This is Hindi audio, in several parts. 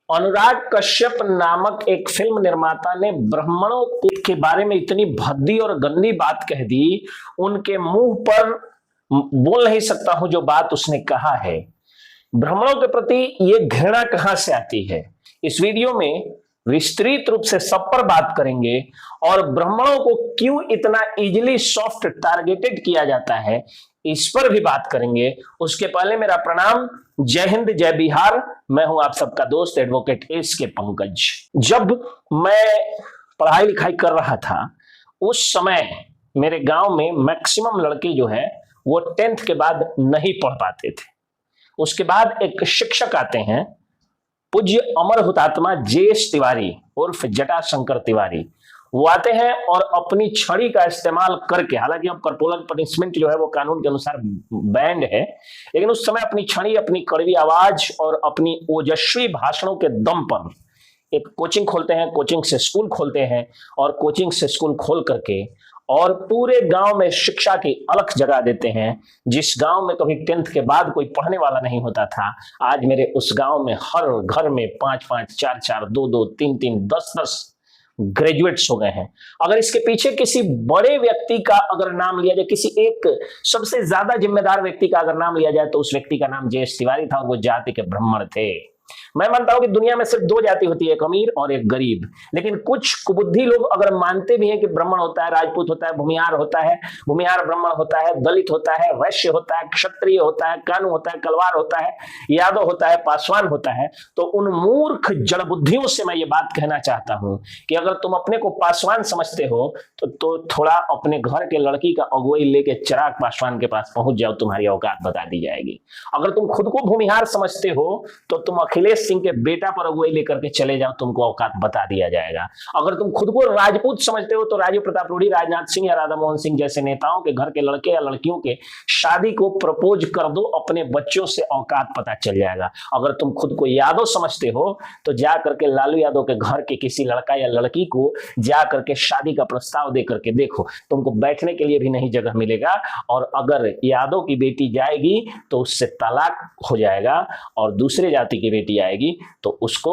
अनुराग कश्यप नामक एक फिल्म निर्माता ने ब्राह्मणों के बारे में इतनी भद्दी और गंदी बात कह दी, उनके मुंह पर बोल नहीं सकता हूं जो बात उसने कहा है। ब्राह्मणों के प्रति ये घृणा कहां से आती है, इस वीडियो में विस्तृत रूप से सब पर बात करेंगे और ब्राह्मणों को क्यों इतना इजीली सॉफ्ट टारगेटेड किया जाता है इस पर भी बात करेंगे। उसके पहले मेरा प्रणाम, जय हिंद, जय बिहार। मैं हूं आप सबका दोस्त एडवोकेट एस के पंकज। जब मैं पढ़ाई लिखाई कर रहा था उस समय मेरे गांव में मैक्सिमम लड़के जो है वो 10th के बाद नहीं पढ़ पाते थे। उसके बाद एक शिक्षक आते हैं, पूज्य अमर हुतात्मा जे.एस. तिवारी उर्फ जटाशंकर तिवारी। वो आते हैं और अपनी छड़ी का इस्तेमाल करके, हालांकि अब कर्पोरल पनिशमेंट जो है वो कानून के अनुसार बैंड है, लेकिन उस समय अपनी छड़ी, अपनी कड़वी आवाज और अपनी ओजस्वी भाषणों के दम पर एक कोचिंग खोलते हैं, कोचिंग से स्कूल खोलते हैं और कोचिंग से स्कूल खोल करके और पूरे गांव में शिक्षा की अलख जगा देते हैं। जिस गांव में कभी 10th के बाद कोई पढ़ने वाला नहीं होता था, आज मेरे उस गांव में हर घर में 5-5, 4-4, 2-2, 3-3, 10-10 ग्रेजुएट्स हो गए हैं। अगर इसके पीछे किसी बड़े व्यक्ति का अगर नाम लिया जाए, किसी एक सबसे ज्यादा जिम्मेदार व्यक्ति का अगर नाम लिया जाए तो उस व्यक्ति का नाम जे.एस. तिवारी था और वो जाति के ब्राह्मण थे। मैं मानता हूं कि दुनिया में सिर्फ 2 जाति होती है, एक अमीर और एक गरीब, लेकिन कुछ कुबुद्धि लोग अगर मानते भी हैं कि ब्राह्मण होता है, राजपूत होता है, भूमिहार होता है, भूमिहार ब्राह्मण होता है, दलित होता है, वैश्य होता है, क्षत्रिय होता है, कानू होता है, कलवार होता है, यादव होता है, पासवान होता है, तो उन मूर्ख जड़ बुद्धियों से मैं ये बात कहना चाहता हूं कि अगर तुम अपने को पासवान समझते हो तो थोड़ा अपने घर के लड़की का अगुवाई लेके चिराग पासवान के पास पहुंच जाओ, तुम्हारी औकात बता दी जाएगी। अगर तुम खुद को भूमिहार समझते हो तो तुम अखिलेश सिंह के बेटा पर अगुवाई लेकर के चले जाओ, तुमको औकात बता दिया जाएगा। अगर तुम खुद को राजपूत समझते हो तो राजीव प्रताप रूढ़ी, राजनाथ सिंह या राधा मोहन सिंह जैसे नेताओं के घर के लड़के या लड़कियों के शादी को प्रपोज कर दो, अपने बच्चों से औकात पता चल जाएगा। अगर तुम खुद को यादव समझते हो तो जा करके लालू यादव के घर के किसी लड़का या लड़की को जा करके शादी का प्रस्ताव दे करके देखो, तुमको बैठने के लिए भी नहीं जगह मिलेगा। और अगर यादव की बेटी जाएगी तो उससे तलाक हो जाएगा और दूसरे जाति की बेटी आएगी तो उसको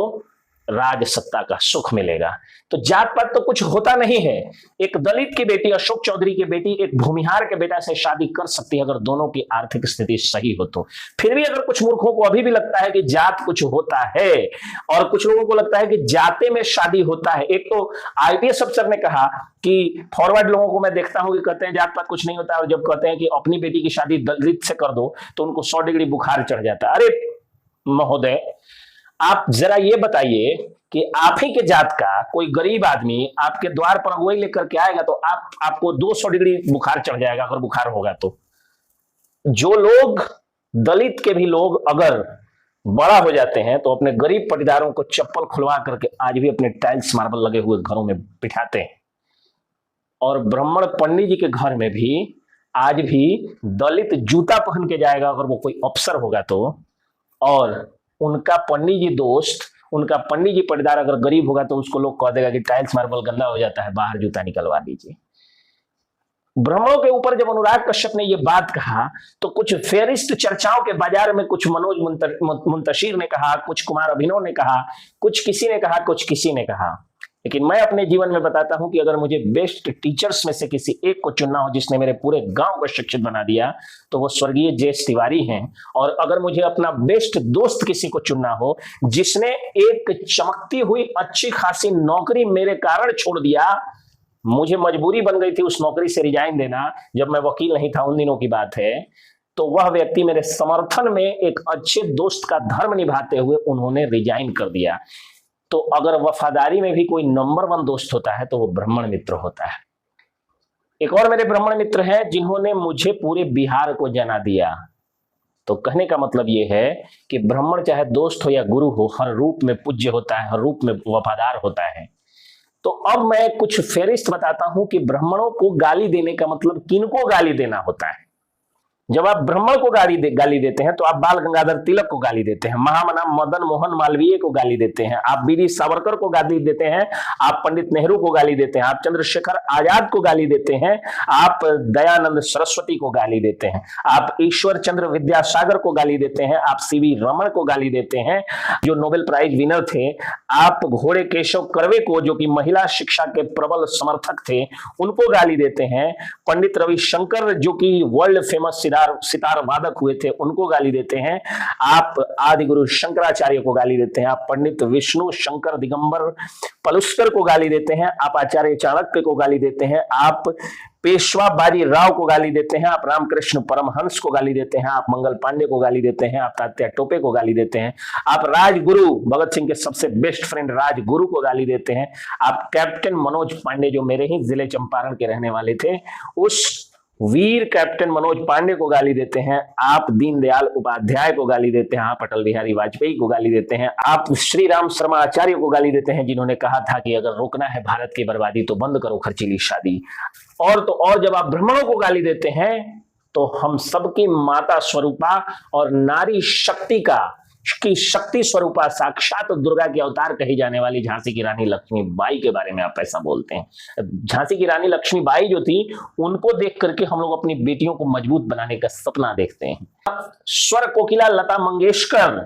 राज सत्ता का सुख मिलेगा। तो जात पात तो कुछ होता नहीं है। एक दलित की बेटी, अशोक चौधरी की बेटी एक भूमिहार के बेटा से शादी कर सकती है अगर दोनों की आर्थिक स्थिति सही हो तो। फिर भी अगर कुछ मूर्खों को अभी भी लगता है कि जात कुछ होता है और कुछ लोगों को लगता है कि जाते में शादी होता है। एक तो आईपीएस अफसर ने कहा कि फॉरवर्ड लोगों को मैं देखता हूं कि कहते हैं जात पात कुछ नहीं होता, और जब कहते हैं कि अपनी बेटी की शादी दलित से कर दो तो उनको 100 डिग्री बुखार चढ़ जाता है। अरे महोदय, आप जरा ये बताइए कि आप ही के जात का कोई गरीब आदमी आपके द्वार पर अगुवाई लेकर के आएगा तो आपको 200 डिग्री बुखार चढ़ जाएगा अगर बुखार होगा तो। जो लोग दलित के भी लोग अगर बड़ा हो जाते हैं तो अपने गरीब पटीदारों को चप्पल खुलवा करके आज भी अपने टाइल्स मार्बल लगे हुए घरों में बिठाते हैं। और ब्राह्मण पंडित जी के घर में भी आज भी दलित जूता पहन के जाएगा अगर वो कोई अफसर होगा तो। और उनका पंडित जी दोस्त, उनका पंडित जी पटीदार अगर गरीब होगा तो उसको लोग कह देगा कि टाइल्स मार्बल गंदा हो जाता है, बाहर जूता निकलवा दीजिए। ब्राह्मणों के ऊपर जब अनुराग कश्यप ने यह बात कहा तो कुछ फेरिस्ट चर्चाओं के बाजार में कुछ मनोज मुंतशिर ने कहा, कुछ कुमार अभिनव ने कहा, कुछ किसी ने कहा, कुछ किसी ने कहा। लेकिन मैं अपने जीवन में बताता हूं कि अगर मुझे बेस्ट टीचर्स में से किसी एक को चुनना हो जिसने मेरे पूरे गांव को शिक्षित बना दिया तो वो स्वर्गीय जे.एस. तिवारी हैं। और अगर मुझे अपना बेस्ट दोस्त किसी को चुनना हो जिसने एक चमकती हुई अच्छी खासी नौकरी मेरे कारण छोड़ दिया, मुझे मजबूरी बन गई थी उस नौकरी से रिजाइन देना, जब मैं वकील नहीं था, उन दिनों की बात है, तो वह व्यक्ति मेरे समर्थन में एक अच्छे दोस्त का धर्म निभाते हुए उन्होंने रिजाइन कर दिया। तो अगर वफादारी में भी कोई नंबर 1 दोस्त होता है तो वो ब्राह्मण मित्र होता है। एक और मेरे ब्राह्मण मित्र हैं जिन्होंने मुझे पूरे बिहार को जना दिया। तो कहने का मतलब ये है कि ब्राह्मण चाहे दोस्त हो या गुरु हो, हर रूप में पूज्य होता है, हर रूप में वफादार होता है। तो अब मैं कुछ फेरिस्त बताता हूं कि ब्राह्मणों को गाली देने का मतलब किनको गाली देना होता है। जब आप ब्राह्मण को गाली देते हैं तो आप बाल गंगाधर तिलक को गाली देते हैं, महामना मदन मोहन मालवीय को गाली देते हैं, आप वीर सावरकर को गाली देते हैं, आप पंडित नेहरू को गाली देते हैं, आप चंद्रशेखर आजाद को गाली देते हैं, आप दयानंद सरस्वती को गाली देते हैं, आप ईश्वर चंद्र विद्यासागर को गाली देते हैं, आप सीवी रमन को गाली देते हैं जो नोबेल प्राइज विनर थे, आप घोड़े केशव कर्वे को जो कि महिला शिक्षा के प्रबल समर्थक थे उनको गाली देते हैं, पंडित रविशंकर जो कि वर्ल्ड फेमस सितार वादक हुए थे उनको गाली देते हैं, आप आदि गुरु शंकराचार्य को गाली देते हैं, आप पंडित विष्णु शंकर दिगंबर पलुस्कर को गाली देते हैं, आप आचार्य चाणक्य को गाली देते हैं, आप पेशवा बाजी राव को गाली देते हैं, आप रामकृष्ण परमहंस को गाली देते हैं, आप मंगल पांडे को गाली देते हैं, आप तात्या टोपे को गाली देते हैं, आप राजगुरु भगत सिंह के सबसे बेस्ट फ्रेंड राजगुरु को गाली देते हैं, आप कैप्टन मनोज पांडे जो मेरे ही जिले चंपारण के रहने वाले थे उस वीर कैप्टन मनोज पांडे को गाली देते हैं, आप दीनदयाल उपाध्याय को गाली देते हैं, आप अटल बिहारी वाजपेयी को गाली देते हैं, आप श्री राम शर्मा आचार्य को गाली देते हैं जिन्होंने कहा था कि अगर रोकना है भारत की बर्बादी तो बंद करो खर्चीली शादी। और तो और जब आप ब्राह्मणों को गाली देते हैं तो हम सबकी माता स्वरूपा और नारी शक्ति की शक्ति स्वरूपा साक्षात दुर्गा के अवतार कही जाने वाली झांसी की रानी लक्ष्मीबाई के बारे में आप ऐसा बोलते हैं। झांसी की रानी लक्ष्मीबाई जो थी उनको देख करके हम लोग अपनी बेटियों को मजबूत बनाने का सपना देखते हैं। स्वर कोकिला लता मंगेशकर,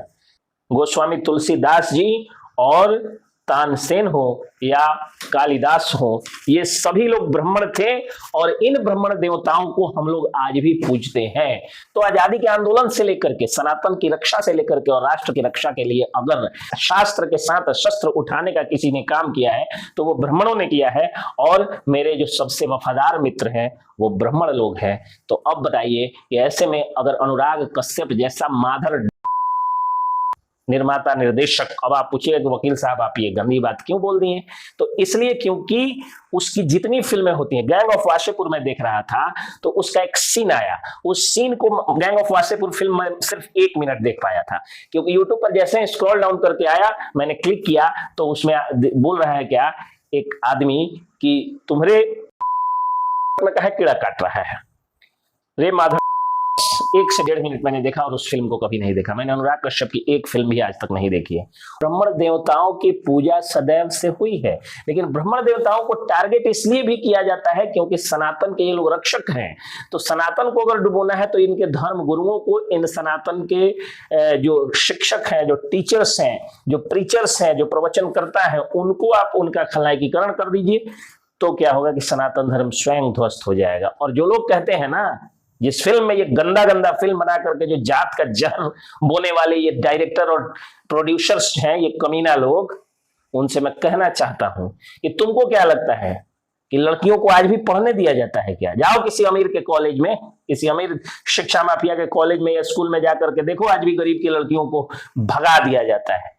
गोस्वामी तुलसीदास जी और तानसेन हो या कालिदास हो, ये सभी लोग ब्राह्मण थे और इन ब्राह्मण देवताओं को हम लोग आज भी पूजते हैं। तो आजादी के आंदोलन से लेकर के सनातन की रक्षा से लेकर के और राष्ट्र की रक्षा के लिए अगर शास्त्र के साथ शस्त्र उठाने का किसी ने काम किया है तो वो ब्राह्मणों ने किया है और मेरे जो सबसे वफादार मित्र हैं वो ब्राह्मण लोग हैं। तो अब बताइए कि ऐसे में अगर अनुराग कश्यप जैसा माधर निर्माता निर्देशक, अब आप पूछिएगा कि वकील साहब आप ये गंदी बात क्यों बोल दिए, तो इसलिए क्योंकि उसकी जितनी फिल्में होती हैं, गैंग ऑफ वासेपुर में देख रहा था तो उसका एक सीन आया, उस सीन को गैंग ऑफ वासेपुर फिल्म में सिर्फ 1 मिनट देख पाया था क्योंकि यूट्यूब पर जैसे स्क्रॉल डाउन करके आया मैंने क्लिक किया तो उसमें बोल रहा है क्या एक आदमी कि तुम्हारे में कहा कीड़ा काट रहा है। रे माधव 1 से 1.5 मिनट मैंने देखा और उस फिल्म को कभी नहीं देखा। मैंने अनुराग कश्यप की एक फिल्म भी आज तक नहीं देखी है। ब्राह्मण देवताओं की पूजा सदैव से हुई है, लेकिन ब्राह्मण देवताओं को टारगेट इसलिए भी किया जाता है क्योंकि सनातन के ये लोग रक्षक हैं। तो सनातन को अगर डुबोना है तो इनके धर्म गुरुओं को, इन सनातन के जो शिक्षक हैं, जो टीचर्स हैं, जो प्रीचर्स हैं, जो प्रवचन करता है, उनको आप उनका खलनायकीकरण कर दीजिए तो क्या होगा कि सनातन धर्म स्वयं ध्वस्त हो जाएगा। और जो लोग कहते हैं ना, जिस फिल्म में ये गंदा गंदा फिल्म बना करके जो जात का जहर बोने वाले ये डायरेक्टर और प्रोड्यूसर्स हैं, ये कमीना लोग, उनसे मैं कहना चाहता हूं कि तुमको क्या लगता है कि लड़कियों को आज भी पढ़ने दिया जाता है क्या? जाओ किसी अमीर के कॉलेज में, किसी अमीर शिक्षा माफिया के कॉलेज में या स्कूल में जाकर के देखो, आज भी गरीब की लड़कियों को भगा दिया जाता है।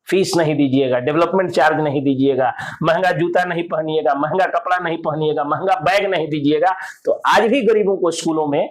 फीस नहीं दीजिएगा, डेवलपमेंट चार्ज नहीं दीजिएगा, महंगा जूता नहीं पहनिएगा, महंगा कपड़ा नहीं पहनिएगा, महंगा बैग नहीं दीजिएगा, तो आज भी गरीबों को स्कूलों में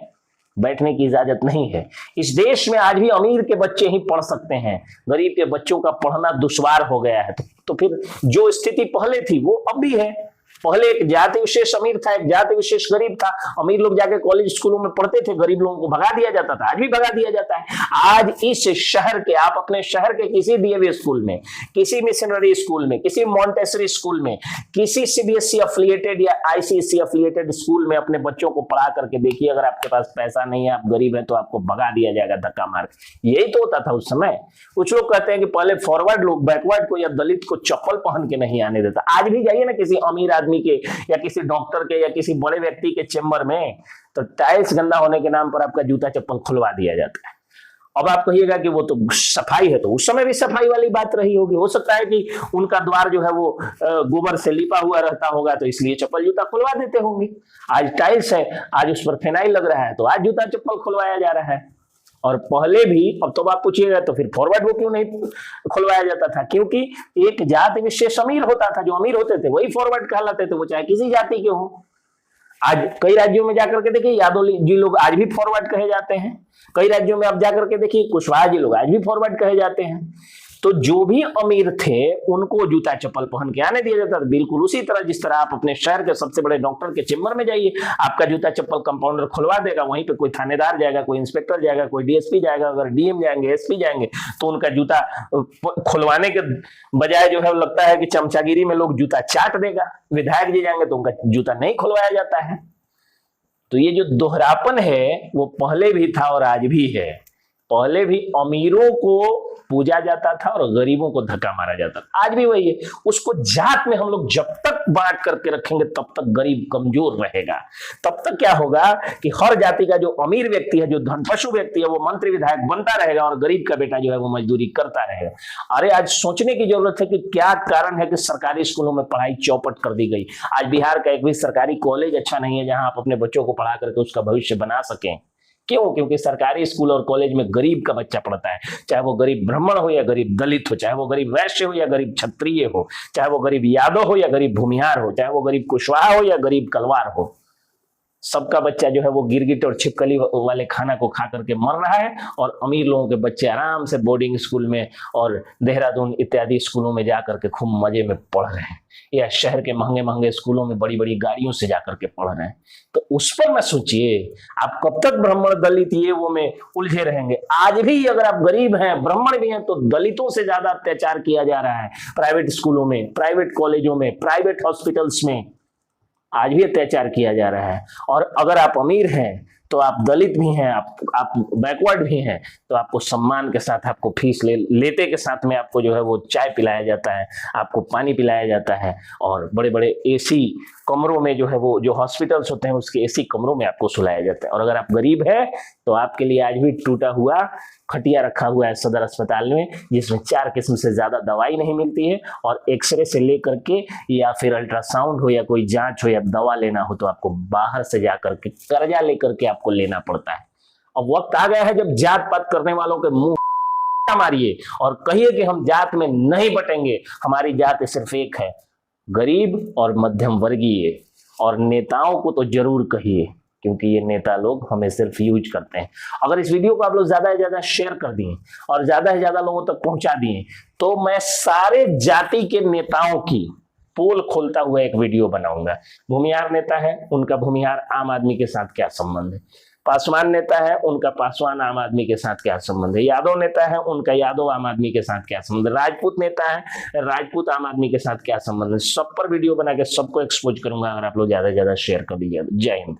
बैठने की इजाजत नहीं है। इस देश में आज भी अमीर के बच्चे ही पढ़ सकते हैं, गरीब के बच्चों का पढ़ना दुश्वार हो गया है। तो फिर जो स्थिति पहले थी वो अब भी है। पहले एक जाति विशेष अमीर था, एक जाति विशेष गरीब था। अमीर लोग जाके कॉलेज स्कूलों में पढ़ते थे, गरीब लोगों को भगा दिया जाता था, आज भी भगा दिया जाता है। आज इस शहर के, आप अपने शहर के किसी डीएवी स्कूल में, किसी मिशनरी स्कूल में, किसी मॉन्टेसरी स्कूल में, किसी सीबीएसई अफिलिएटेड या आईसीएसई अफिलिएटेड स्कूल में अपने बच्चों को पढ़ा करके देखिए, अगर आपके पास पैसा नहीं है, आप गरीब हैं, तो आपको भगा दिया जाएगा धक्का मार। यही तो होता था उस समय। कुछ लोग कहते हैं कि पहले फॉरवर्ड लोग बैकवर्ड को या दलित को चप्पल पहन के नहीं आने देता। आज भी जाइए ना किसी अमीर आदमी के या किसी डॉक्टर के या किसी बड़े व्यक्ति के चेंबर में, तो टाइल्स गंदा होने के नाम पर आपका जूता चप्पल खुलवा दिया जाता है। अब आप कहिएगा कि वो तो सफाई है, तो उस समय भी सफाई वाली बात रही होगी। हो सकता है कि उनका द्वार जो है वो गोबर से लिपा हुआ रहता होगा, तो इसलिए चप्पल जूता खुलवा देते होंगे। आज टाइल्स है, आज उस पर फिनाइल लग रहा है, तो आज जूता चप्पल खुलवाया जा रहा है। और पहले भी, अब तो आप पूछिएगा तो फिर फॉरवर्ड वो क्यों नहीं खुलवाया जाता था? क्योंकि एक जाति विशेष अमीर होता था, जो अमीर होते थे वही फॉरवर्ड कहलाते थे, वो चाहे किसी जाति के हो। आज कई राज्यों में जाकर के देखिए यादव जी लोग आज भी फॉरवर्ड कहे जाते हैं। कई राज्यों में आप जाकर के देखिए कुशवाहा जी लोग आज भी फॉरवर्ड कहे जाते हैं। तो जो भी अमीर थे उनको जूता चप्पल पहन के आने दिया जाता था। बिल्कुल उसी तरह जिस तरह आप अपने शहर के सबसे बड़े डॉक्टर के चेम्बर में जाइए, आपका जूता चप्पल कंपाउंडर खुलवा देगा, वहीं पे कोई थानेदार जाएगा, कोई इंस्पेक्टर जाएगा, कोई डीएसपी जाएगा, अगर डीएम जाएंगे, एसपी जाएंगे, तो उनका जूता खुलवाने के बजाय जो है लगता है कि चमचागिरी में लोग जूता चाट देगा। विधायक जी जाएंगे तो उनका जूता नहीं खुलवाया जाता है। तो ये जो दोहरापन है वो पहले भी था और आज भी है। पहले भी अमीरों को पूजा जाता था और गरीबों को धक्का मारा जाता था, आज भी वही है। उसको जात में हम लोग जब तक बांट करके रखेंगे तब तक गरीब कमजोर रहेगा। तब तक क्या होगा कि हर जाति का जो अमीर व्यक्ति है, जो धनपशु व्यक्ति है, वो मंत्री विधायक बनता रहेगा और गरीब का बेटा जो है वो मजदूरी करता रहेगा। अरे आज सोचने की जरूरत है कि क्या कारण है कि सरकारी स्कूलों में पढ़ाई चौपट कर दी गई। आज बिहार का एक भी सरकारी कॉलेज अच्छा नहीं है जहां आप अपने बच्चों को पढ़ा करके उसका भविष्य बना सकें। क्यों? क्योंकि सरकारी स्कूल और कॉलेज में गरीब का बच्चा पढ़ता है, चाहे वो गरीब ब्राह्मण हो या गरीब दलित हो, चाहे वो गरीब वैश्य हो या गरीब क्षत्रिय हो, चाहे वो गरीब यादव हो या गरीब भूमिहार हो, चाहे वो गरीब कुशवाहा हो या गरीब कलवार हो। सबका बच्चा जो है वो गिरगिट और छिपकली वाले खाना को खा करके मर रहा है और अमीर लोगों के बच्चे आराम से बोर्डिंग स्कूल में और देहरादून इत्यादि स्कूलों में जाकर के खूब मजे में पढ़ रहे हैं, या शहर के महंगे महंगे स्कूलों में बड़ी बड़ी गाड़ियों से जाकर के पढ़ रहे हैं। तो उस पर मैं सोचिए, आप कब तक ब्राह्मण दलित ये वो में उलझे रहेंगे। आज भी अगर आप गरीब हैं, ब्राह्मण भी हैं, तो दलितों से ज्यादा अत्याचार किया जा रहा है प्राइवेट स्कूलों में, प्राइवेट कॉलेजों में, प्राइवेट हॉस्पिटल्स में। आज भी अत्याचार किया जा रहा है। और अगर आप अमीर हैं तो आप दलित भी हैं, आप बैकवर्ड भी हैं, तो आपको सम्मान के साथ, आपको फीस लेते के साथ में आपको जो है वो चाय पिलाया जाता है, आपको पानी पिलाया जाता है, और बड़े बड़े एसी कमरों में जो है वो जो हॉस्पिटल्स होते हैं उसके एसी कमरों में आपको सुलाया जाता है। और अगर आप गरीब है तो आपके लिए आज भी टूटा हुआ खटिया रखा हुआ है सदर अस्पताल में, जिसमें 4 किस्म से ज्यादा दवाई नहीं मिलती है, और एक्सरे से लेकर के या फिर अल्ट्रासाउंड हो या कोई जांच हो या दवा लेना हो तो आपको बाहर से जाकर के कर्जा लेकर के आपको लेना पड़ता है। अब वक्त आ गया है जब जात पात करने वालों के मुंह मारिए और कहिए कि हम जात में नहीं बटेंगे, हमारी जात सिर्फ एक है, गरीब और मध्यम वर्गीय। और नेताओं को तो जरूर कहिए, क्योंकि ये नेता लोग हमें सिर्फ यूज करते हैं। अगर इस वीडियो को आप लोग ज्यादा से ज्यादा शेयर कर दिए और ज्यादा से ज्यादा लोगों तक पहुंचा दिए तो मैं सारे जाति के नेताओं की पोल खोलता हुआ एक वीडियो बनाऊंगा। भूमिहार नेता है, उनका भूमिहार आम आदमी के साथ क्या संबंध है, पासवान नेता है, उनका पासवान आम आदमी के साथ क्या संबंध है, यादव नेता है, उनका यादव आम आदमी के साथ क्या संबंध है, राजपूत नेता है, राजपूत आम आदमी के साथ क्या संबंध है। सब पर वीडियो बना के सबको एक्सपोज करूंगा अगर आप लोग ज्यादा से ज्यादा शेयर कर दीजिए। जय हिंद।